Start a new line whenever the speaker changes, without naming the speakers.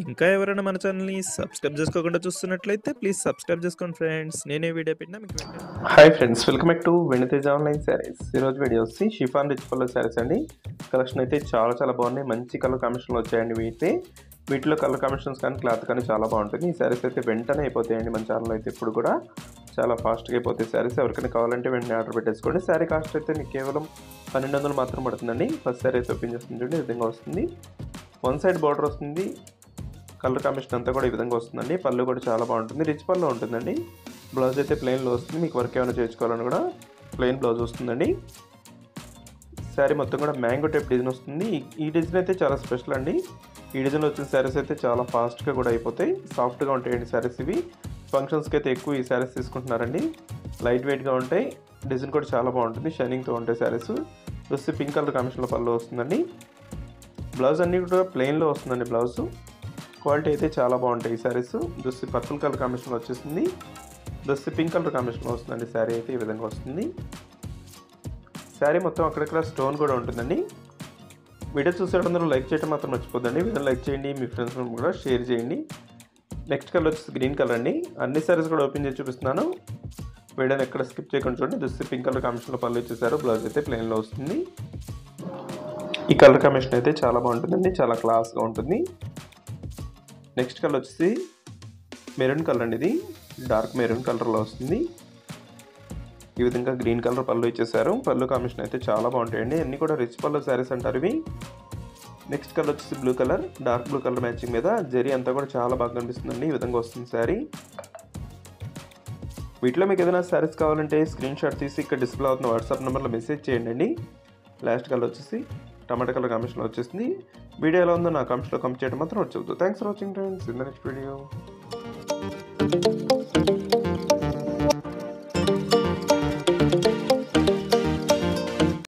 ఇంకా ఎవరైనా మన ఛానల్‌ని సబ్స్క్రైబ్ చేసుకోకుండా చూస్తున్నట్లయితే ప్లీజ్ సబ్స్క్రైబ్ చేసుకోండి ఫ్రెండ్స్. నేనే వీడియో పెట్టినా మీకు వెంటనే
hi friends, welcome back to వెనితేజ్ online saris. ఈరోజు వీడియో వచ్చి షిఫాన్ రిచ్ పళ్ళు శారీస్ అండి. కలెక్షన్ అయితే చాలా బాగున్నాయి. మంచి కలర్ కాంబినేషన్లో వచ్చాయండి. వీటిలో కలర్ కాంబినేషన్స్ కానీ క్లాత్ కానీ చాలా బాగుంటుంది. ఈ శారీస్ అయితే వెంటనే అయిపోతాయండి. మన ఛానల్ అయితే ఇప్పుడు కూడా చాలా ఫాస్ట్గా అయిపోతాయి శారీస్. ఎవరికైనా కావాలంటే వెంటనే ఆర్డర్ పెట్టేసుకోండి. శారీ కాస్ట్ అయితే మీకు కేవలం 1200 మాత్రం పడుతుందండి. ఫస్ట్ శారీ అయితే ఓపెన్ చేస్తుంది చూడండి, ఈ విధంగా వస్తుంది. వన్ సైడ్ బార్డర్ వస్తుంది. కలర్ కాంబినేషన్ అంతా కూడా ఈ విధంగా వస్తుందండి. పళ్ళు కూడా చాలా బాగుంటుంది. రిచ్ పళ్ళు ఉంటుందండి. బ్లౌజ్ అయితే ప్లెయిన్లో వస్తుంది. మీకు వర్క్ ఏమైనా చేయించుకోవాలని కూడా ప్లెయిన్ బ్లౌజ్ వస్తుందండి. శారీ మొత్తం కూడా మ్యాంగో టైప్ డిజైన్ వస్తుంది. ఈ డిజైన్ అయితే చాలా స్పెషల్ అండి. ఈ డిజైన్లో వచ్చిన శారీస్ అయితే చాలా ఫాస్ట్గా కూడా అయిపోతాయి. సాఫ్ట్గా ఉంటాయండి శారీస్ ఇవి. ఫంక్షన్స్కి అయితే ఎక్కువ ఈ శారీస్ తీసుకుంటున్నారండి. లైట్ వెయిట్గా ఉంటాయి. డిజైన్ కూడా చాలా బాగుంటుంది. షైనింగ్తో ఉంటాయి శారీస్. వచ్చి పింక్ కలర్ కాంబినేషన్లో పళ్ళు వస్తుందండి. బ్లౌజ్ అన్నీ కూడా ప్లెయిన్లో వస్తుందండి. బ్లౌజ్ క్వాలిటీ అయితే చాలా బాగుంటాయి ఈ శారీస్. జస్ట్ పర్పుల్ కలర్ కాంబినేషన్లో వచ్చేసింది. జస్ట్ పింక్ కలర్ కాంబినేషన్లో వస్తుందండి. శారీ అయితే ఈ విధంగా వస్తుంది. శారీ మొత్తం అక్కడక్కడ స్టోన్ కూడా ఉంటుందండి. వీడియో చూసేటందరూ లైక్ చేయడం మాత్రం మర్చిపోద్దండి. వీడియో లైక్ చేయండి, మీ ఫ్రెండ్స్ కూడా షేర్ చేయండి. నెక్స్ట్ కలర్ వచ్చేసి గ్రీన్ కలర్ అండి. అన్ని శారీస్ కూడా ఓపెన్ చేసి చూపిస్తున్నాను. వీడియోని ఎక్కడ స్కిప్ చేయకుండా చూడండి. జస్ట్ పింక్ కలర్ కాంబినేషన్లో పళ్ళు ఇచ్చేసారు. బ్లౌజ్ అయితే ప్లెయిన్లో వస్తుంది. ఈ కలర్ కాంబినేషన్ అయితే చాలా బాగుంటుందండి. చాలా క్లాస్గా ఉంటుంది. నెక్స్ట్ కలర్ వచ్చేసి మెరూన్ కలర్ అండి. ఇది డార్క్ మెరూన్ కలర్లో వస్తుంది. ఈ విధంగా గ్రీన్ కలర్ పళ్ళు ఇచ్చేసారు. పళ్ళు కాంబినేషన్ అయితే చాలా బాగుంటాయండి. అన్నీ కూడా రిచ్ పళ్ళు శారీస్ అంటారు ఇవి. నెక్స్ట్ కలర్ వచ్చేసి blue colour, dark blue colour matching మీద జరీ అంతా కూడా చాలా బాగా కనిపిస్తుందండి. ఈ విధంగా వస్తుంది శారీ. వీటిలో మీకు ఏదైనా శారీస్ కావాలంటే స్క్రీన్ షాట్ తీసి ఇక్కడ డిస్ప్లే అవుతున్న వాట్సాప్ నెంబర్లో మెసేజ్ చేయండి. లాస్ట్ కలర్ వచ్చేసి టమాటా కలర్ కాంబినేషన్లో వచ్చేసింది. వీడియో ఎలా ఉందో నా కామెంట్స్లో కామెంట్ చేయడం మాత్రం వచ్చేద్దు. Thanks for watching friends. In the next video.